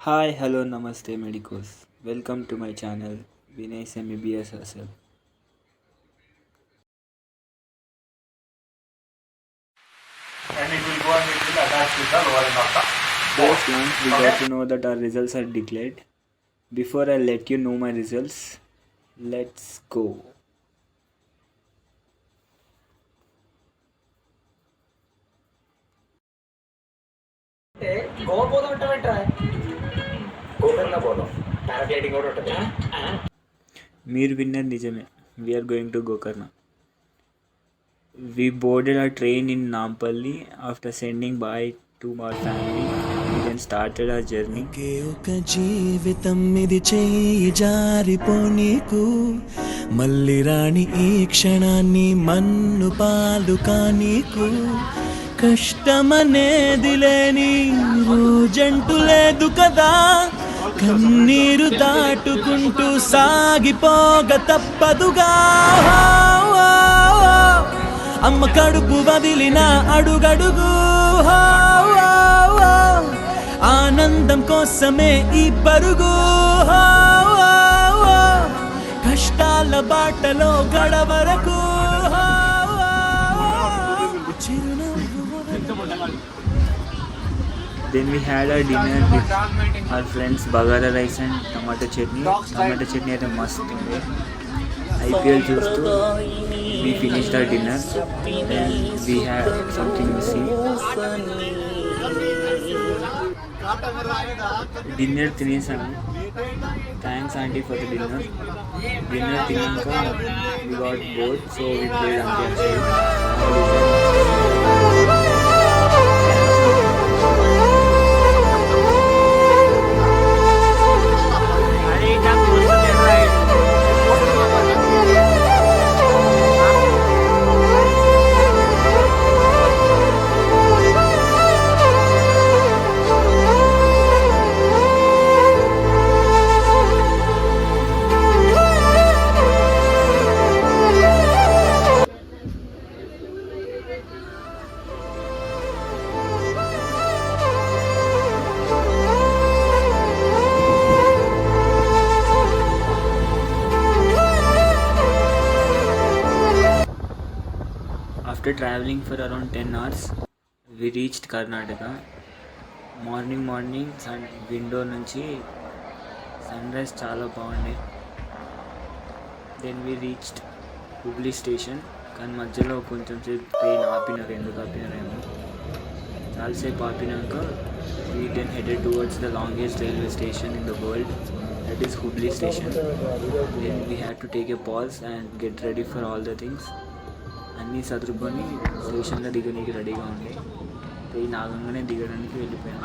Hi, hello, namaste, medicos. Welcome to my channel, Vinay MBBS herself. And it will go and it will attach with the lowering of the board. Yes, once we got to know that our results are declared. Before I let you know my results, let's go. Goa పోదాం అంటావేంట్రా? గోకర్ణ పోదాం. Paragliding కూడా ఉంటుంది. మీరు winner నిజమే. We are going to Gokarna. We boarded our train in Nampalli after sending bye to our family. We then started our journey. ఒకే ఒక జీవితం ఇది చేయి జారిపోనీకు మళ్ళీ రాణి ఈ క్షణాన్ని మన్ను పాలు కానీకు కష్టమనేది లేని రోజంటూ లేదు కదా కన్నీరు దాటుకుంటూ సాగిపోగ తప్పదుగా అమ్మ కడుపు వదిలిన అడుగడుగు ఆనందం కోసమే ఈ పరుగు కష్టాల బాటలో గడవరకు Then we had our dinner with our friends Bagara rice and tomato chutney. Tomato chutney అయితే మస్తు ఉంది. IPL చూస్తూ we finished our dinner. Then we had something to see. Dinner తినేసాము. Thanks aunty for the dinner. Dinner తిన్నాక we got bored, so we played Antakshari. After traveling for around 10 hours, we reached Karnataka. Morning window నుంచి sunrise చాలా బాగుంది. Then we reached Hubli station. కానీ మధ్యలో కొంచెం సేపు train ఆపినారు, ఎందుకు ఆపినారేమో. చాలాసేపు ఆపినాక we then headed towards the longest railway station in the world, that is Hubli station. Then we had to take a pause and get ready for all the things. అన్నీ సదురుకొని స్టేషన్లో దిగడానికి రెడీగా ఉంది. ట్రైన్ ఆగంగానే దిగడానికి వెళ్ళిపోయాను.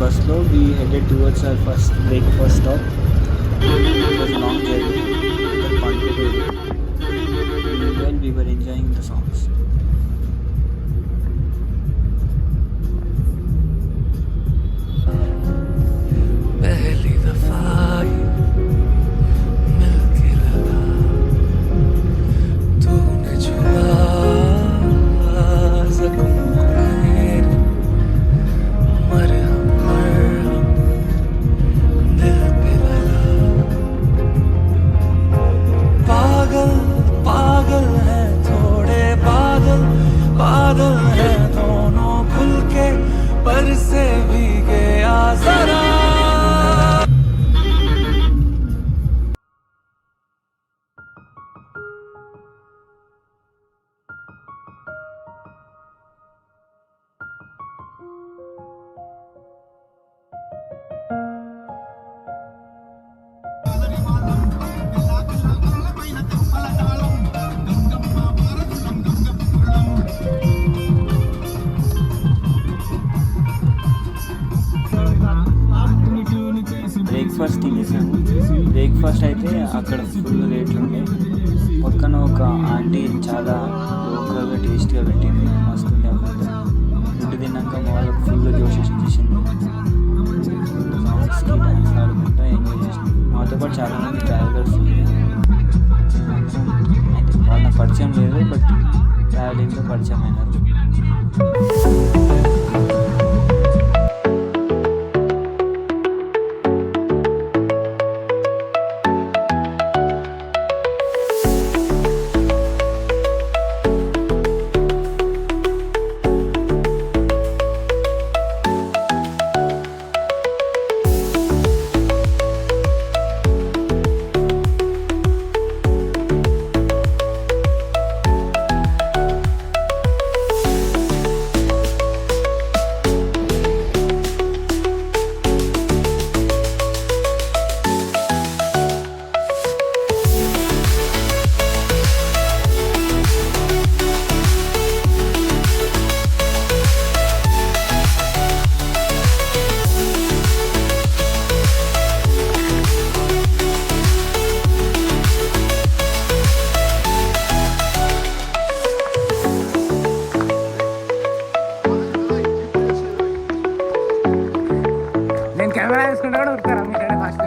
Bus we headed towards our first breakfast stop. It was a long journey, but fun to do. Meanwhile, we were enjoying the songs. पहली दफा मिलके लगा तूने छुआ ज़ख्म मेरे मरहम मरहम दिल पे लगा पागल पागल है थोड़े बादल बादल है दोनों खुल के पर से भी गया जरा బ్రేక్ఫాస్ట్ తినేసాము. బ్రేక్ఫాస్ట్ అయితే అక్కడ ఫుల్ రేట్లు ఉండే. పక్కన ఒక ఆంటీ చాలా లోకల్గా టేస్ట్గా పెట్టింది, మస్తు ఉండే అన్నమాట. ఫుడ్ తిన్నాక మా వాళ్ళకి ఫుల్ జోష్ వచ్చేసింది. సాంగ్స్కి డ్యాన్స్ ఆడుకుంటూ ఎంజాయ్ చేసినాం. మాతో పాటు చాలామంది ట్రావెలర్స్ ఉండే. అంటే వాళ్ళ పరిచయం లేదు, బట్ ట్రావెలింగ్లో పరిచయం అయినారు. నేను కెమెరా వేసుకుంటా కూడా ఉడతారా మీకంటే ఫాస్ట్.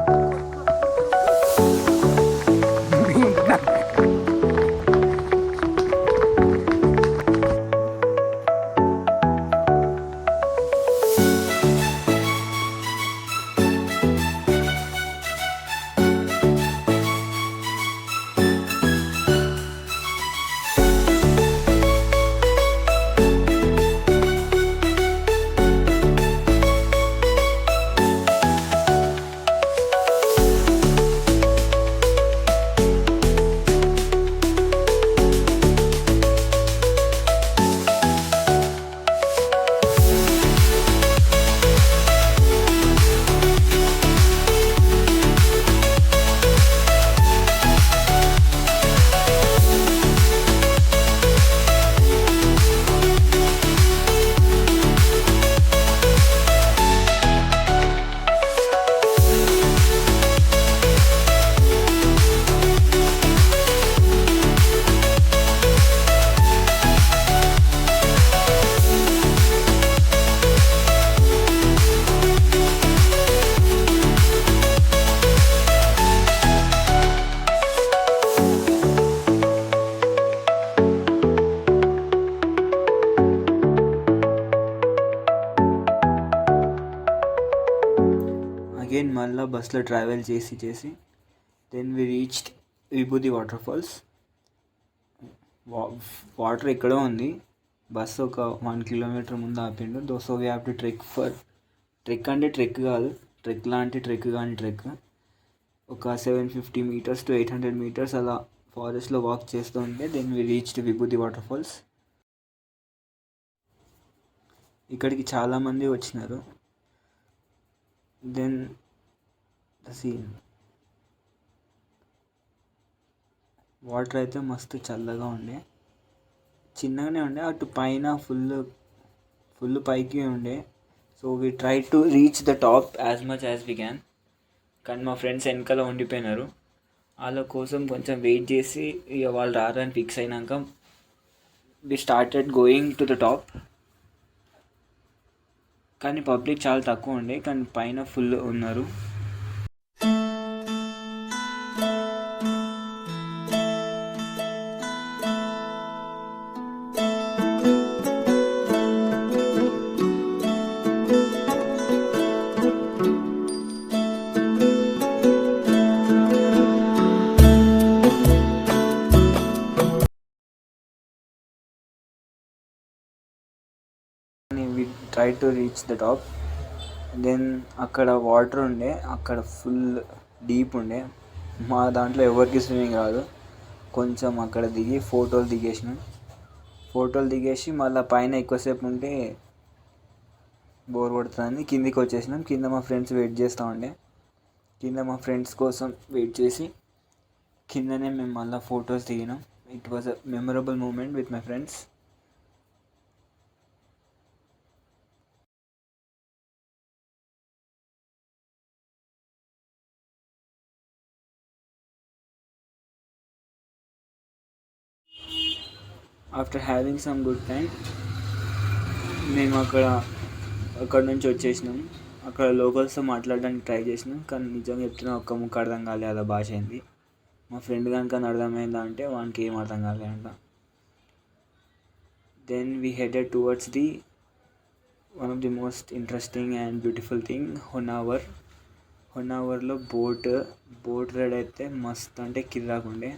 అగైన్ మళ్ళీ బస్లో ట్రావెల్ చేసి then we reached Vibhuti waterfalls. Water ఎక్కడో ఉంది, బస్సు ఒక 1 కిలోమీటర్ ముందు ఆపిండు. So we have to trek అంటే ట్రెక్ కాదు, ట్రెక్ లాంటి ట్రెక్ కానీ ట్రెక్ ఒక 750 meters to 800 meters అలా ఫారెస్ట్లో వాక్ చేస్తూ ఉంటే then we reached Vibhuti water falls. ఇక్కడికి చాలామంది వచ్చినారు. దెన్ సీన్ వాటర్ అయితే మస్తు చల్లగా ఉండే, చిన్నగానే ఉండే, అటు పైన ఫుల్ పైకి ఉండే. So we try to reach the top as much as we can. కానీ మా ఫ్రెండ్స్ వెనకాల ఉండిపోయినారు. వాళ్ళ కోసం కొంచెం వెయిట్ చేసి ఇక వాళ్ళు రారని ఫిక్స్ అయినాక we started going to the top. కానీ పబ్లిక్ చాలా తక్కువ ఉండే, కానీ పైన ఫుల్ ఉన్నారు. We try to reach the top. Then అక్కడ వాటర్ ఉండే, అక్కడ ఫుల్ డీప్ ఉండే. మా దాంట్లో ఎవరికి స్విమ్మింగ్ రాదు. కొంచెం అక్కడ దిగి ఫోటోలు దిగేసి మళ్ళీ పైన ఎక్కువసేపు ఉంటే బోర్ కొడుతుందని కిందికి వచ్చేసినాం. కింద మా ఫ్రెండ్స్ వెయిట్ చేస్తూ ఉండే. కింద మా ఫ్రెండ్స్ కోసం వెయిట్ చేసి కిందనే మేము మళ్ళీ ఫొటోస్ దిగినాం. It was a memorable moment with my friends. After having some good time మేము అక్కడ నుంచి వచ్చేసినాం. అక్కడ లోకల్స్తో మాట్లాడడానికి ట్రై చేసినాం, కానీ నిజంగా చెప్తున్నా ఒక్క ముక్క అర్థం కాలే అలా భాష ఏంది. మా ఫ్రెండ్ కనుక అర్థమైందా అంటే వానికి ఏం అర్థం కాలేదంట. Then we headed towards the one of the most interesting and beautiful thing హొన్నావర్లో బోట్ రైడ్ అయితే మస్త్ అంటే కిర్రాకుండే.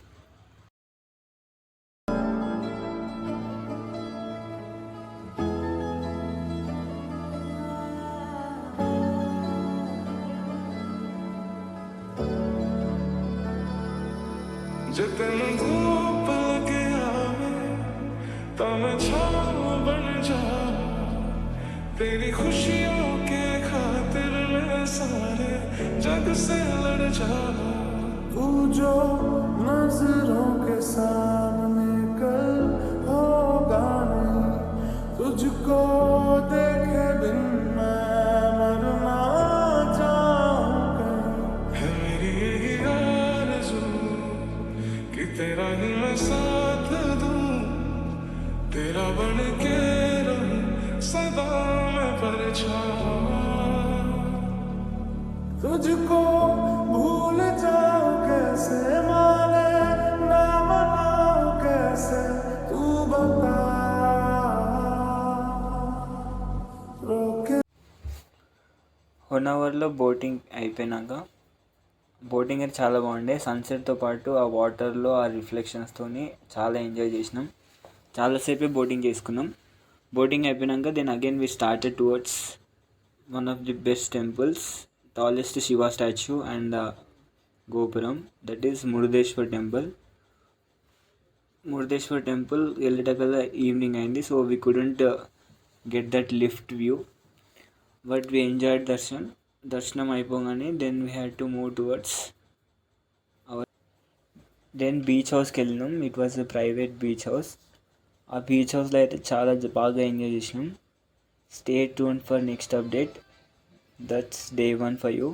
जितन धूप लगे आवे तन छाँव बन जा तेरी खुशियों के खातिर मैं सारे जग से लड़ जा तू जो नजरों के सामने कल होगा नहीं तुझको देखे बिन मैं मर ना जाऊं कहीं है मेरी यही आरज़ू कि तेरा ही मैं साथ दूं तेरा बन के रहूं सदा मैं परछाई तुझको भूल जाऊं कैसे माने ना मनाऊं कैसे तू बता रोके హొన్నావర్లో బోటింగ్ అయిపోయినాక బోటింగ్ అయితే చాలా బాగుండే. సన్సెట్తో పాటు ఆ వాటర్లో ఆ రిఫ్లెక్షన్స్తోని చాలా ఎంజాయ్ చేసినాం. చాలాసేపే బోటింగ్ చేసుకున్నాం. బోటింగ్ అయిపోయినాక then again we started towards one of the best temples, tallest Shiva statue and gopuram, that is Murudeshwar temple. Murudeshwar temple వెళ్ళేటకల్లా ఈవినింగ్ అయింది, so we couldn't get that lift view, but we enjoyed దర్శనం అయిపోగానే then we had to move towards our then beach హౌస్కి వెళ్ళినాం. It was a private beach house. ఆ beach హౌస్లో అయితే చాలా బాగా ఎంజాయ్ చేసినాం. Stay tune for next update, that's day 1 for you.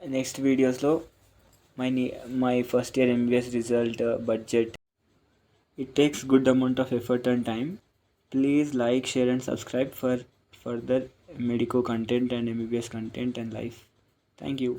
Next వీడియోస్లో my first year MBBS result, budget. It takes good amount of effort and time. Please like, share and subscribe for further medico content and MBBS content and life. Thank you.